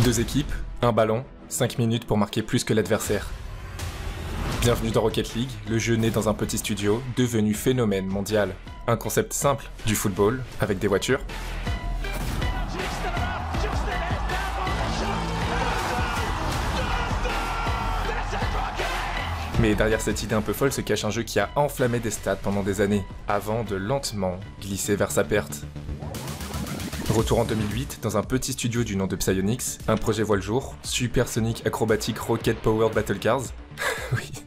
Deux équipes, un ballon, 5 minutes pour marquer plus que l'adversaire. Bienvenue dans Rocket League, le jeu né dans un petit studio, devenu phénomène mondial. Un concept simple, du football, avec des voitures. Mais derrière cette idée un peu folle se cache un jeu qui a enflammé des stats pendant des années, avant de lentement glisser vers sa perte. Retour en 2008, dans un petit studio du nom de Psyonix, un projet voit le jour, Supersonic Acrobatic Rocket Powered Battle Cars.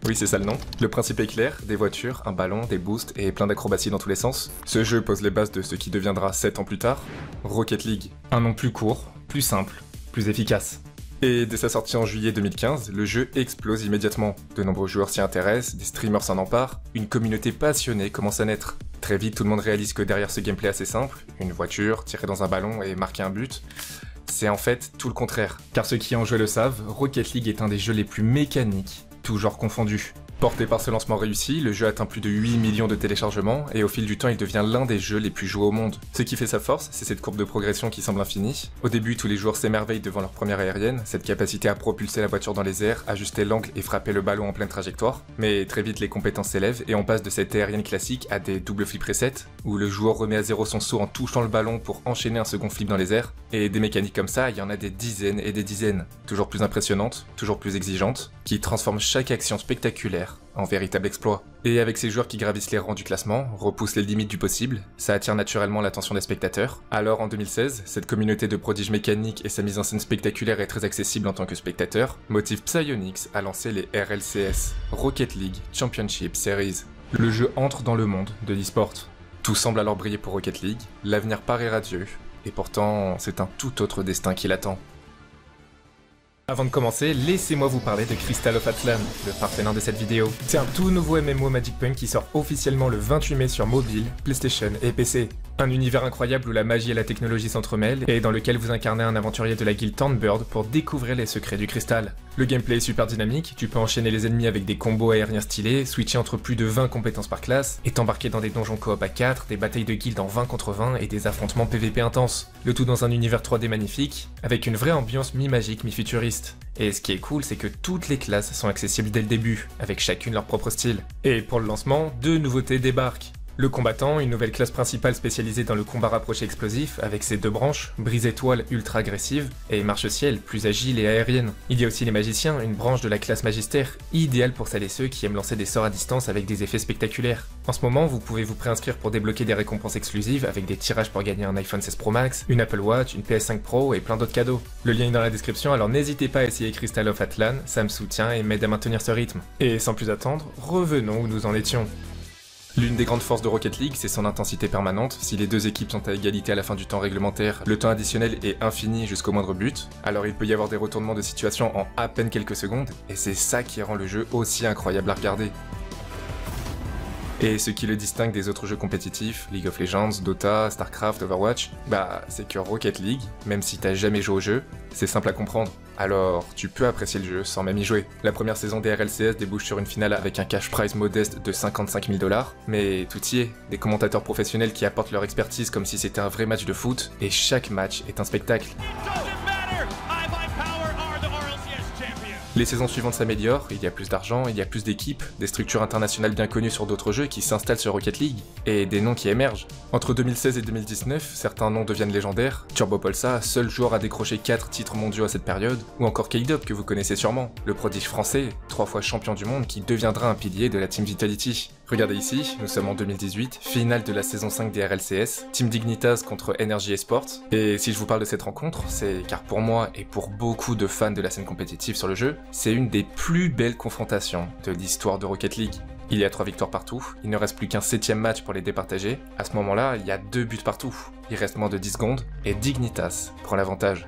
oui, c'est ça le nom. Le principe est clair, des voitures, un ballon, des boosts et plein d'acrobaties dans tous les sens. Ce jeu pose les bases de ce qui deviendra 7 ans plus tard, Rocket League. Un nom plus court, plus simple, plus efficace. Et dès sa sortie en juillet 2015, le jeu explose immédiatement. De nombreux joueurs s'y intéressent, des streamers s'en emparent, une communauté passionnée commence à naître. Très vite, tout le monde réalise que derrière ce gameplay assez simple, une voiture, tirer dans un ballon et marquer un but, c'est en fait tout le contraire. Car ceux qui en joué le savent, Rocket League est un des jeux les plus mécaniques, tous genres confondus. Porté par ce lancement réussi, le jeu atteint plus de 8 millions de téléchargements et au fil du temps il devient l'un des jeux les plus joués au monde. Ce qui fait sa force, c'est cette courbe de progression qui semble infinie. Au début, tous les joueurs s'émerveillent devant leur première aérienne, cette capacité à propulser la voiture dans les airs, ajuster l'angle et frapper le ballon en pleine trajectoire. Mais très vite les compétences s'élèvent et on passe de cette aérienne classique à des double flip resets, où le joueur remet à zéro son saut en touchant le ballon pour enchaîner un second flip dans les airs. Et des mécaniques comme ça, il y en a des dizaines et des dizaines. Toujours plus impressionnantes, toujours plus exigeantes, qui transforment chaque action spectaculaire en véritable exploit. Et avec ces joueurs qui gravissent les rangs du classement, repoussent les limites du possible, ça attire naturellement l'attention des spectateurs. Alors en 2016, cette communauté de prodiges mécaniques et sa mise en scène spectaculaire est très accessible en tant que spectateur, motive Psyonix à lancer les RLCS, Rocket League Championship Series. Le jeu entre dans le monde de l'e-sport. Tout semble alors briller pour Rocket League, l'avenir paraît radieux, et pourtant c'est un tout autre destin qui l'attend. Avant de commencer, laissez-moi vous parler de Crystal of Atlan, le partenaire de cette vidéo. C'est un tout nouveau MMO Magic Point qui sort officiellement le 28 mai sur mobile, PlayStation et PC. Un univers incroyable où la magie et la technologie s'entremêlent et dans lequel vous incarnez un aventurier de la guilde Thornbird pour découvrir les secrets du cristal. Le gameplay est super dynamique, tu peux enchaîner les ennemis avec des combos aériens stylés, switcher entre plus de 20 compétences par classe, et t'embarquer dans des donjons coop à 4, des batailles de guildes en 20 contre 20 et des affrontements PVP intenses. Le tout dans un univers 3D magnifique, avec une vraie ambiance mi-magique, mi-futuriste. Et ce qui est cool, c'est que toutes les classes sont accessibles dès le début, avec chacune leur propre style. Et pour le lancement, deux nouveautés débarquent. Le combattant, une nouvelle classe principale spécialisée dans le combat rapproché explosif, avec ses deux branches, brise-étoile ultra agressive, et marche-ciel plus agile et aérienne. Il y a aussi les magiciens, une branche de la classe magistère, idéale pour celles et ceux qui aiment lancer des sorts à distance avec des effets spectaculaires. En ce moment, vous pouvez vous préinscrire pour débloquer des récompenses exclusives avec des tirages pour gagner un iPhone 16 Pro Max, une Apple Watch, une PS5 Pro et plein d'autres cadeaux. Le lien est dans la description, alors n'hésitez pas à essayer Crystal of Atlan, ça me soutient et m'aide à maintenir ce rythme. Et sans plus attendre, revenons où nous en étions. L'une des grandes forces de Rocket League, c'est son intensité permanente. Si les deux équipes sont à égalité à la fin du temps réglementaire, le temps additionnel est infini jusqu'au moindre but. Alors il peut y avoir des retournements de situation en à peine quelques secondes, et c'est ça qui rend le jeu aussi incroyable à regarder. Et ce qui le distingue des autres jeux compétitifs, League of Legends, Dota, Starcraft, Overwatch, c'est que Rocket League, même si t'as jamais joué au jeu, c'est simple à comprendre. Alors, tu peux apprécier le jeu sans même y jouer. La première saison des RLCS débouche sur une finale avec un cash prize modeste de 55 000 $, mais tout y est. Des commentateurs professionnels qui apportent leur expertise comme si c'était un vrai match de foot, et chaque match est un spectacle. Les saisons suivantes s'améliorent, il y a plus d'argent, il y a plus d'équipes, des structures internationales bien connues sur d'autres jeux qui s'installent sur Rocket League, et des noms qui émergent. Entre 2016 et 2019, certains noms deviennent légendaires, TurboPolsa, seul joueur à décrocher 4 titres mondiaux à cette période, ou encore K-Dub que vous connaissez sûrement, le prodige français, 3 fois champion du monde qui deviendra un pilier de la Team Vitality. Regardez ici, nous sommes en 2018, finale de la saison 5 des RLCS, Team Dignitas contre Energy Esports, et si je vous parle de cette rencontre, c'est car pour moi et pour beaucoup de fans de la scène compétitive sur le jeu, c'est une des plus belles confrontations de l'histoire de Rocket League. Il y a 3 victoires partout, il ne reste plus qu'un 7ème match pour les départager, à ce moment-là, il y a 2 buts partout, il reste moins de 10 secondes, et Dignitas prend l'avantage.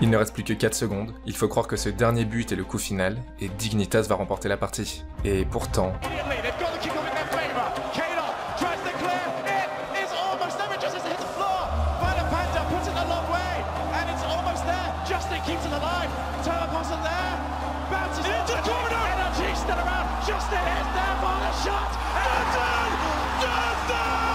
Il ne reste plus que 4 secondes, il faut croire que ce dernier but est le coup final, et Dignitas va remporter la partie. Et pourtant... Just ahead, there for the shot, and done!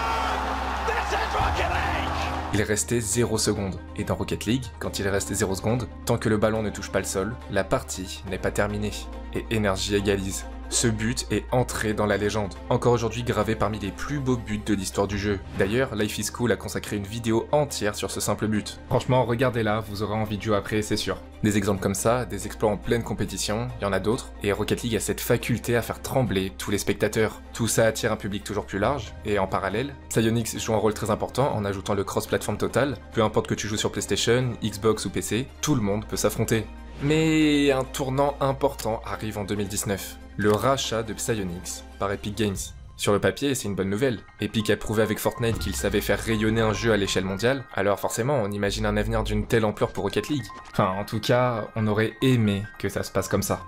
il restait 0 secondes. Et dans Rocket League, quand il reste 0 secondes, tant que le ballon ne touche pas le sol, la partie n'est pas terminée. Et Energy égalise. Ce but est entré dans la légende, encore aujourd'hui gravé parmi les plus beaux buts de l'histoire du jeu. D'ailleurs, Life is Cool a consacré une vidéo entière sur ce simple but. Franchement, regardez-la, vous aurez envie de jouer après, c'est sûr. Des exemples comme ça, des exploits en pleine compétition, il y en a d'autres, et Rocket League a cette faculté à faire trembler tous les spectateurs. Tout ça attire un public toujours plus large, et en parallèle, Psyonix joue un rôle très important en ajoutant le cross-platform total. Peu importe que tu joues sur PlayStation, Xbox ou PC, tout le monde peut s'affronter. Mais un tournant important arrive en 2019, le rachat de Psyonix par Epic Games. Sur le papier, c'est une bonne nouvelle. Epic a prouvé avec Fortnite qu'il savait faire rayonner un jeu à l'échelle mondiale, alors forcément on imagine un avenir d'une telle ampleur pour Rocket League. Enfin, en tout cas, on aurait aimé que ça se passe comme ça.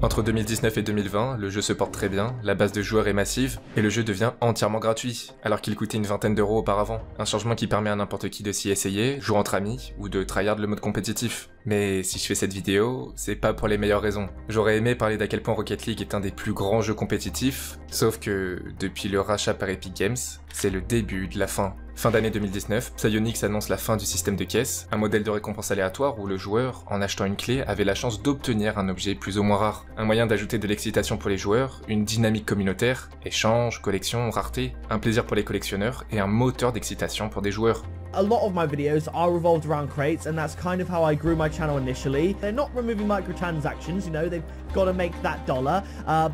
Entre 2019 et 2020, le jeu se porte très bien, la base de joueurs est massive, et le jeu devient entièrement gratuit, alors qu'il coûtait une vingtaine d'euros auparavant. Un changement qui permet à n'importe qui de s'y essayer, jouer entre amis, ou de tryhard le mode compétitif. Mais si je fais cette vidéo, c'est pas pour les meilleures raisons. J'aurais aimé parler d'à quel point Rocket League est un des plus grands jeux compétitifs, sauf que, depuis le rachat par Epic Games, c'est le début de la fin. Fin d'année 2019, Psyonix annonce la fin du système de caisse, un modèle de récompense aléatoire où le joueur, en achetant une clé, avait la chance d'obtenir un objet plus ou moins rare. Un moyen d'ajouter de l'excitation pour les joueurs, une dynamique communautaire, échange, collection, rareté, un plaisir pour les collectionneurs et un moteur d'excitation pour des joueurs. A lot of my videos are revolved around crates, and that's kind of how I grew my channel initially. They're not removing microtransactions, you know, they've got to make that dollar,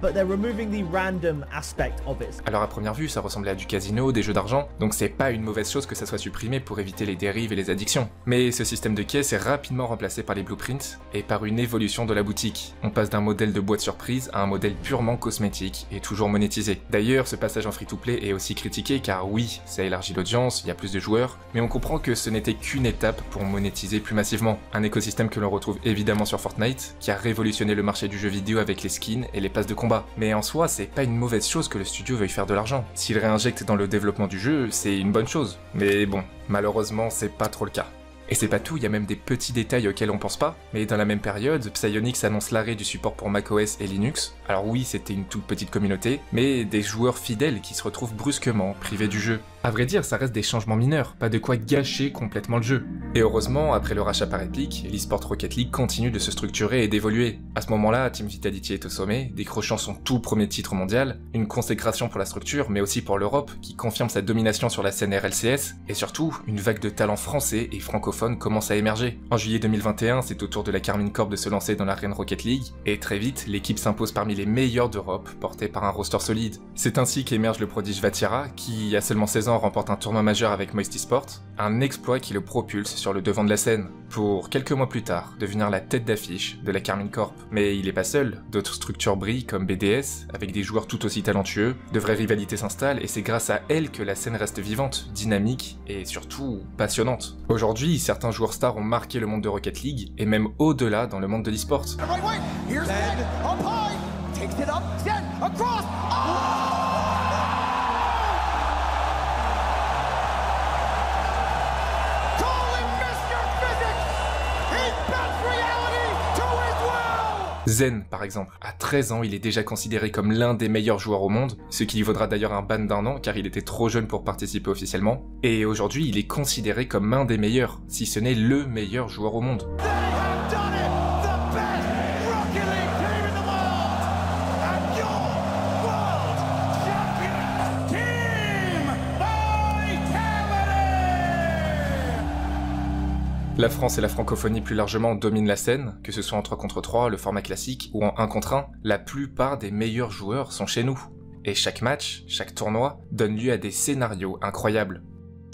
but they're removing the random aspect of it. Alors à première vue, ça ressemblait à du casino, des jeux d'argent, donc c'est pas une mauvaise chose que ça soit supprimé pour éviter les dérives et les addictions. Mais ce système de caisse est rapidement remplacé par les blueprints et par une évolution de la boutique. On passe d'un modèle de boîte surprise à un modèle purement cosmétique et toujours monétisé. D'ailleurs, ce passage en free-to-play est aussi critiqué car oui, ça élargit l'audience, il y a plus de joueurs, mais on comprend que ce n'était qu'une étape pour monétiser plus massivement. Un écosystème que l'on retrouve évidemment sur Fortnite, qui a révolutionné le marché du jeu vidéo avec les skins et les passes de combat. Mais en soi, c'est pas une mauvaise chose que le studio veuille faire de l'argent. S'il réinjecte dans le développement du jeu, c'est une bonne chose. Mais bon, malheureusement, c'est pas trop le cas. Et c'est pas tout, il y a même des petits détails auxquels on pense pas, mais dans la même période, Psyonix annonce l'arrêt du support pour macOS et Linux. Alors oui, c'était une toute petite communauté, mais des joueurs fidèles qui se retrouvent brusquement privés du jeu. À vrai dire, ça reste des changements mineurs, pas de quoi gâcher complètement le jeu. Et heureusement, après le rachat par Epic, l'eSport Rocket League continue de se structurer et d'évoluer. À ce moment-là, Team Vitality est au sommet, décrochant son tout premier titre mondial, une consécration pour la structure, mais aussi pour l'Europe, qui confirme sa domination sur la scène RLCS, et surtout, une vague de talents français et francophones commence à émerger. En juillet 2021, c'est au tour de la Carmine Corp de se lancer dans l'arène Rocket League, et très vite, l'équipe s'impose parmi les meilleurs d'Europe, portée par un roster solide. C'est ainsi qu'émerge le prodige Vatira, qui, à seulement 16 ans, remporte un tournoi majeur avec Moist Esports, un exploit qui le propulse sur le devant de la scène, pour quelques mois plus tard devenir la tête d'affiche de la Carmine Corp. Mais il est pas seul, d'autres structures brillent comme BDS, avec des joueurs tout aussi talentueux, de vraies rivalités s'installent et c'est grâce à elles que la scène reste vivante, dynamique et surtout passionnante. Aujourd'hui, certains joueurs stars ont marqué le monde de Rocket League et même au-delà dans le monde de l'e-sport. Zen, par exemple. À 13 ans, il est déjà considéré comme l'un des meilleurs joueurs au monde, ce qui lui vaudra d'ailleurs un ban d'1 an car il était trop jeune pour participer officiellement. Et aujourd'hui, il est considéré comme un des meilleurs, si ce n'est le meilleur joueur au monde. La France et la francophonie plus largement dominent la scène, que ce soit en 3 contre 3, le format classique, ou en 1 contre 1, la plupart des meilleurs joueurs sont chez nous. Et chaque match, chaque tournoi, donne lieu à des scénarios incroyables.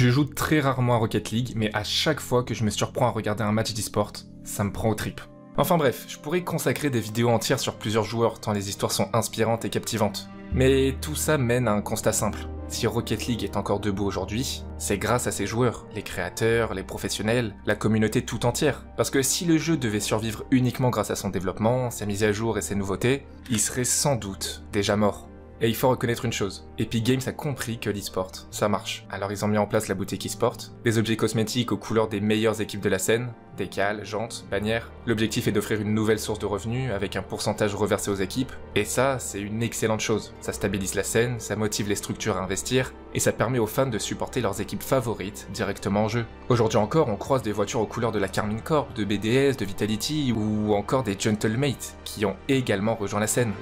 Je joue très rarement à Rocket League, mais à chaque fois que je me surprends à regarder un match d'e-sport, ça me prend aux tripes. Enfin bref, je pourrais consacrer des vidéos entières sur plusieurs joueurs tant les histoires sont inspirantes et captivantes. Mais tout ça mène à un constat simple. Si Rocket League est encore debout aujourd'hui, c'est grâce à ses joueurs, les créateurs, les professionnels, la communauté tout entière. Parce que si le jeu devait survivre uniquement grâce à son développement, sa mise à jour et ses nouveautés, il serait sans doute déjà mort. Et il faut reconnaître une chose, Epic Games a compris que l'e-sport, ça marche. Alors ils ont mis en place la boutique e-sport, des objets cosmétiques aux couleurs des meilleures équipes de la scène, décals, jantes, bannières. L'objectif est d'offrir une nouvelle source de revenus avec un pourcentage reversé aux équipes, et ça, c'est une excellente chose. Ça stabilise la scène, ça motive les structures à investir, et ça permet aux fans de supporter leurs équipes favorites directement en jeu. Aujourd'hui encore, on croise des voitures aux couleurs de la Karmine Corp, de BDS, de Vitality, ou encore des Gentlemates, qui ont également rejoint la scène.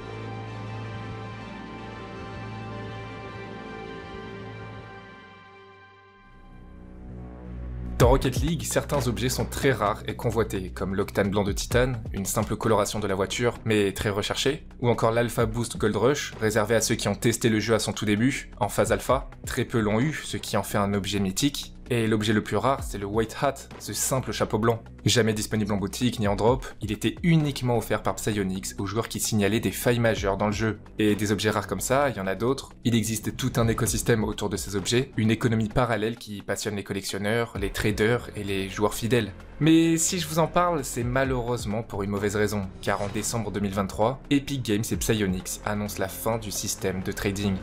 Dans Rocket League, certains objets sont très rares et convoités, comme l'octane blanc de Titane, une simple coloration de la voiture, mais très recherchée, ou encore l'Alpha Boost Gold Rush, réservé à ceux qui ont testé le jeu à son tout début, en phase alpha. Très peu l'ont eu, ce qui en fait un objet mythique. Et l'objet le plus rare, c'est le White Hat, ce simple chapeau blanc. Jamais disponible en boutique ni en drop, il était uniquement offert par Psyonix aux joueurs qui signalaient des failles majeures dans le jeu. Et des objets rares comme ça, il y en a d'autres. Il existe tout un écosystème autour de ces objets, une économie parallèle qui passionne les collectionneurs, les traders et les joueurs fidèles. Mais si je vous en parle, c'est malheureusement pour une mauvaise raison, car en décembre 2023, Epic Games et Psyonix annoncent la fin du système de trading.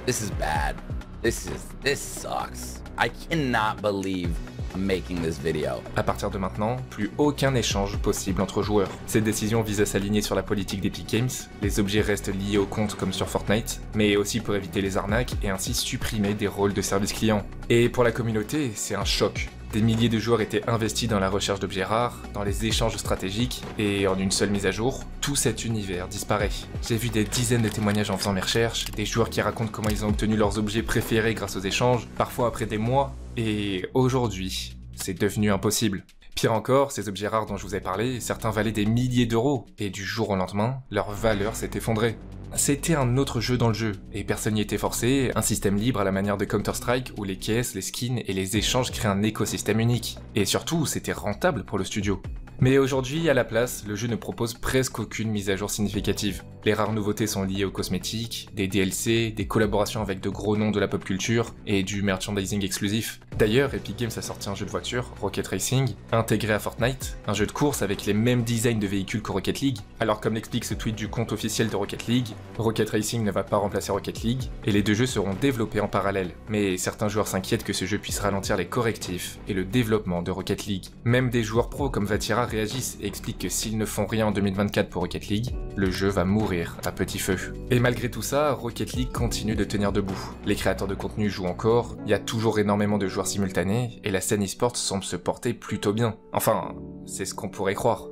This is bad. This sucks. I cannot believe I'm making this video. À partir de maintenant, plus aucun échange possible entre joueurs. Cette décision vise à s'aligner sur la politique d'Epic Games, les objets restent liés au compte comme sur Fortnite, mais aussi pour éviter les arnaques et ainsi supprimer des rôles de service client. Et pour la communauté, c'est un choc. Des milliers de joueurs étaient investis dans la recherche d'objets rares, dans les échanges stratégiques, et en une seule mise à jour, tout cet univers disparaît. J'ai vu des dizaines de témoignages en faisant mes recherches, des joueurs qui racontent comment ils ont obtenu leurs objets préférés grâce aux échanges, parfois après des mois, et aujourd'hui, c'est devenu impossible. Pire encore, ces objets rares dont je vous ai parlé, certains valaient des milliers d'euros, et du jour au lendemain, leur valeur s'est effondrée. C'était un autre jeu dans le jeu, et personne n'y était forcé, un système libre à la manière de Counter-Strike où les caisses, les skins et les échanges créent un écosystème unique. Et surtout, c'était rentable pour le studio. Mais aujourd'hui, à la place, le jeu ne propose presque aucune mise à jour significative. Les rares nouveautés sont liées aux cosmétiques, des DLC, des collaborations avec de gros noms de la pop culture et du merchandising exclusif. D'ailleurs, Epic Games a sorti un jeu de voiture, Rocket Racing, intégré à Fortnite, un jeu de course avec les mêmes designs de véhicules que Rocket League. Alors comme l'explique ce tweet du compte officiel de Rocket League, Rocket Racing ne va pas remplacer Rocket League, et les deux jeux seront développés en parallèle. Mais certains joueurs s'inquiètent que ce jeu puisse ralentir les correctifs et le développement de Rocket League. Même des joueurs pros comme Vatira réagissent et expliquent que s'ils ne font rien en 2024 pour Rocket League, le jeu va mourir à petit feu. Et malgré tout ça, Rocket League continue de tenir debout. Les créateurs de contenu jouent encore, il y a toujours énormément de joueurs simultanés, et la scène e-sport semble se porter plutôt bien. Enfin, c'est ce qu'on pourrait croire.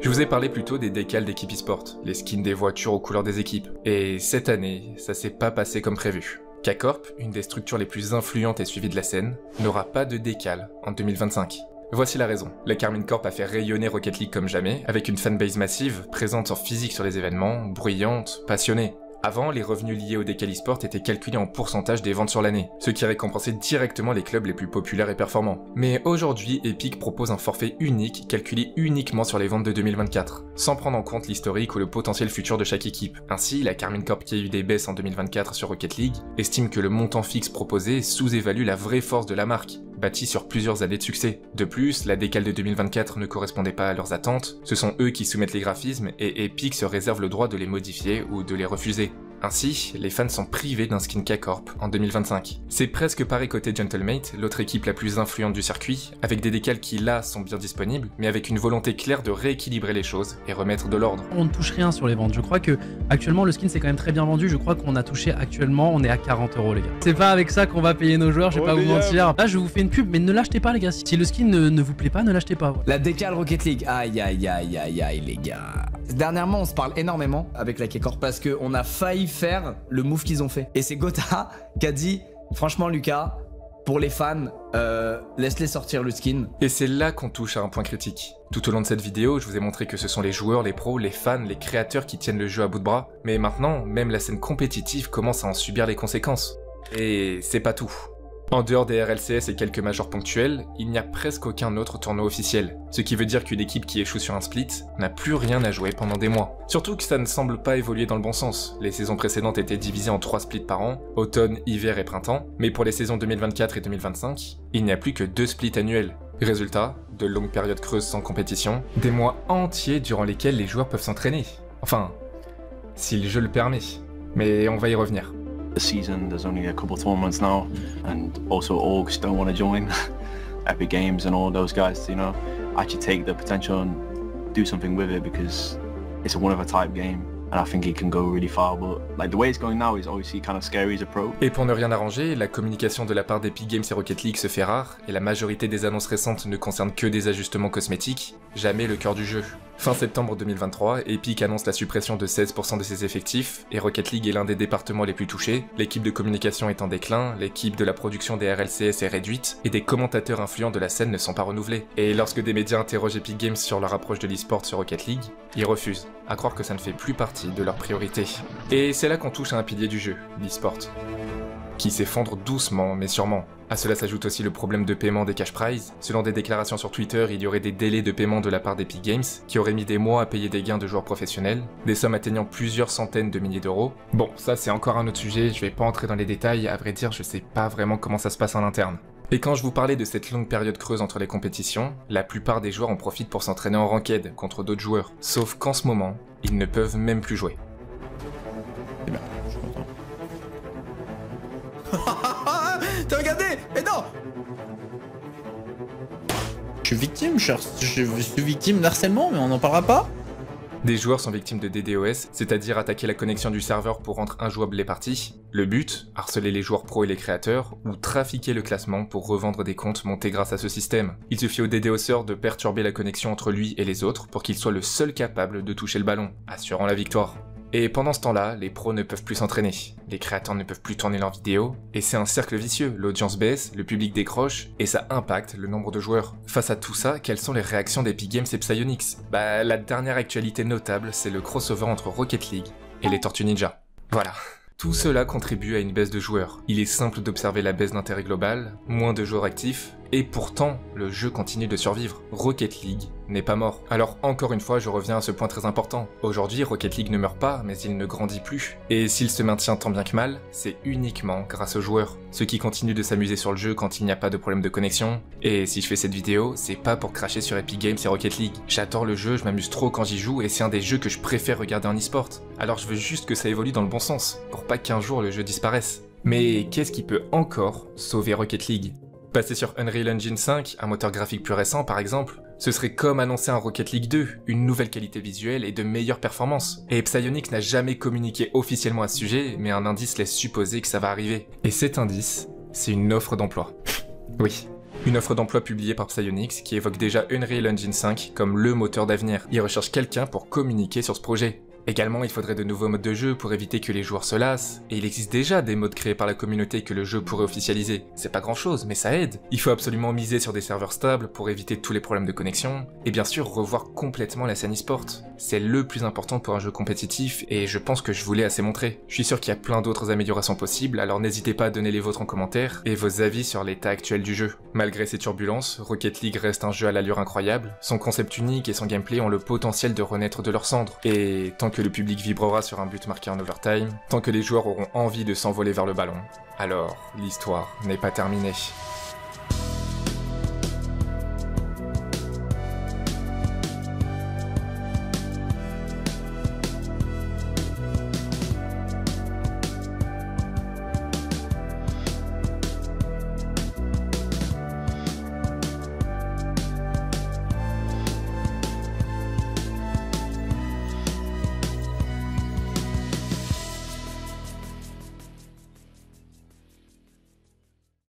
Je vous ai parlé plutôt des décals d'équipe e-sport, les skins des voitures aux couleurs des équipes. Et cette année, ça s'est pas passé comme prévu. K-Corp, une des structures les plus influentes et suivies de la scène, n'aura pas de décal en 2025. Voici la raison. La Karmine Corp a fait rayonner Rocket League comme jamais, avec une fanbase massive, présente en physique sur les événements, bruyante, passionnée. Avant, les revenus liés au décal e-sport étaient calculés en pourcentage des ventes sur l'année, ce qui récompensait directement les clubs les plus populaires et performants. Mais aujourd'hui, Epic propose un forfait unique, calculé uniquement sur les ventes de 2024, sans prendre en compte l'historique ou le potentiel futur de chaque équipe. Ainsi, la Karmine Corp qui a eu des baisses en 2024 sur Rocket League, estime que le montant fixe proposé sous-évalue la vraie force de la marque, bâtie sur plusieurs années de succès. De plus, la décale de 2024 ne correspondait pas à leurs attentes, ce sont eux qui soumettent les graphismes et Epic se réserve le droit de les modifier ou de les refuser. Ainsi, les fans sont privés d'un skin K-Corp en 2025. C'est presque pareil côté Gentlemate, l'autre équipe la plus influente du circuit, avec des décals qui là sont bien disponibles, mais avec une volonté claire de rééquilibrer les choses et remettre de l'ordre. On ne touche rien sur les ventes. Je crois que actuellement le skin c'est quand même très bien vendu. Je crois qu'on a touché actuellement, on est à 40 € les gars. C'est pas avec ça qu'on va payer nos joueurs, je vais pas vous mentir. Là je vous fais une pub, mais ne l'achetez pas les gars. Si le skin ne vous plaît pas, ne l'achetez pas. La décale Rocket League, aïe aïe aïe aïe aïe les gars. Dernièrement on se parle énormément avec la K-Corp parce qu'on a failli faire le move qu'ils ont fait. Et c'est Gotha qui a dit, franchement Lucas, pour les fans, laisse-les sortir le skin. Et c'est là qu'on touche à un point critique. Tout au long de cette vidéo, je vous ai montré que ce sont les joueurs, les pros, les fans, les créateurs qui tiennent le jeu à bout de bras. Mais maintenant, même la scène compétitive commence à en subir les conséquences. Et c'est pas tout. En dehors des RLCS et quelques majors ponctuels, il n'y a presque aucun autre tournoi officiel, ce qui veut dire qu'une équipe qui échoue sur un split n'a plus rien à jouer pendant des mois. Surtout que ça ne semble pas évoluer dans le bon sens. Les saisons précédentes étaient divisées en 3 splits par an, automne, hiver et printemps, mais pour les saisons 2024 et 2025, il n'y a plus que 2 splits annuels. Résultat, de longues périodes creuses sans compétition, des mois entiers durant lesquels les joueurs peuvent s'entraîner. Enfin, si le jeu le permet. Mais on va y revenir. The season, there's only a couple tournaments now, and also orgs don't want to join. Epic Games and all those guys, you know, actually take the potential and do something with it because it's a one-of-a-type game. And I think he can go really far, but like the way it's going now is obviously kind of scary as a pro. Et pour ne rien arranger, la communication de la part d'Epic Games et Rocket League se fait rare, et la majorité des annonces récentes ne concernent que des ajustements cosmétiques, jamais le cœur du jeu. Fin septembre 2023, Epic annonce la suppression de 16% de ses effectifs, et Rocket League est l'un des départements les plus touchés, l'équipe de communication est en déclin, l'équipe de la production des RLCS est réduite, et des commentateurs influents de la scène ne sont pas renouvelés. Et lorsque des médias interrogent Epic Games sur leur approche de l'e-sport sur Rocket League, ils refusent, à croire que ça ne fait plus partie de leurs priorités. Et c'est là qu'on touche à un pilier du jeu, l'e-sport, qui s'effondre doucement mais sûrement. À cela s'ajoute aussi le problème de paiement des cash prizes. Selon des déclarations sur Twitter, il y aurait des délais de paiement de la part d'Epic Games, qui auraient mis des mois à payer des gains de joueurs professionnels, des sommes atteignant plusieurs centaines de milliers d'euros. Bon, ça c'est encore un autre sujet, je vais pas entrer dans les détails, à vrai dire je sais pas vraiment comment ça se passe en interne. Et quand je vous parlais de cette longue période creuse entre les compétitions, la plupart des joueurs en profitent pour s'entraîner en ranked contre d'autres joueurs, sauf qu'en ce moment, ils ne peuvent même plus jouer. Eh ben, je suis content. T'as regardé? Mais non! Je suis victime, je suis victime d'harcèlement, mais on n'en parlera pas. Des joueurs sont victimes de DDoS, c'est-à-dire attaquer la connexion du serveur pour rendre injouables les parties. Le but, harceler les joueurs pros et les créateurs, ou trafiquer le classement pour revendre des comptes montés grâce à ce système. Il suffit au DDoSeur de perturber la connexion entre lui et les autres pour qu'il soit le seul capable de toucher le ballon, assurant la victoire. Et pendant ce temps-là, les pros ne peuvent plus s'entraîner, les créateurs ne peuvent plus tourner leurs vidéos, et c'est un cercle vicieux, l'audience baisse, le public décroche, et ça impacte le nombre de joueurs. Face à tout ça, quelles sont les réactions d'Epic Games et Psyonix? Bah, la dernière actualité notable, c'est le crossover entre Rocket League et les Tortues Ninja. Voilà. Tout cela contribue à une baisse de joueurs. Il est simple d'observer la baisse d'intérêt global, moins de joueurs actifs, et pourtant, le jeu continue de survivre. Rocket League n'est pas mort. Alors encore une fois, je reviens à ce point très important. Aujourd'hui, Rocket League ne meurt pas, mais il ne grandit plus. Et s'il se maintient tant bien que mal, c'est uniquement grâce aux joueurs. Ceux qui continuent de s'amuser sur le jeu quand il n'y a pas de problème de connexion. Et si je fais cette vidéo, c'est pas pour cracher sur Epic Games et Rocket League. J'adore le jeu, je m'amuse trop quand j'y joue, et c'est un des jeux que je préfère regarder en e-sport. Alors je veux juste que ça évolue dans le bon sens, pour pas qu'un jour le jeu disparaisse. Mais qu'est-ce qui peut encore sauver Rocket League ? Passer sur Unreal Engine 5, un moteur graphique plus récent par exemple, ce serait comme annoncer un Rocket League 2, une nouvelle qualité visuelle et de meilleures performances. Et Psyonix n'a jamais communiqué officiellement à ce sujet, mais un indice laisse supposer que ça va arriver. Et cet indice, c'est une offre d'emploi. Oui. Une offre d'emploi publiée par Psyonix qui évoque déjà Unreal Engine 5 comme le moteur d'avenir. Il recherche quelqu'un pour communiquer sur ce projet. Également, il faudrait de nouveaux modes de jeu pour éviter que les joueurs se lassent, et il existe déjà des modes créés par la communauté que le jeu pourrait officialiser. C'est pas grand chose, mais ça aide. Il faut absolument miser sur des serveurs stables pour éviter tous les problèmes de connexion, et bien sûr revoir complètement la scène e-sport. C'est le plus important pour un jeu compétitif, et je pense que je vous l'ai assez montré. Je suis sûr qu'il y a plein d'autres améliorations possibles, alors n'hésitez pas à donner les vôtres en commentaire, et vos avis sur l'état actuel du jeu. Malgré ces turbulences, Rocket League reste un jeu à l'allure incroyable, son concept unique et son gameplay ont le potentiel de renaître de leurs cendres, et tant que le public vibrera sur un but marqué en overtime, tant que les joueurs auront envie de s'envoler vers le ballon, alors l'histoire n'est pas terminée.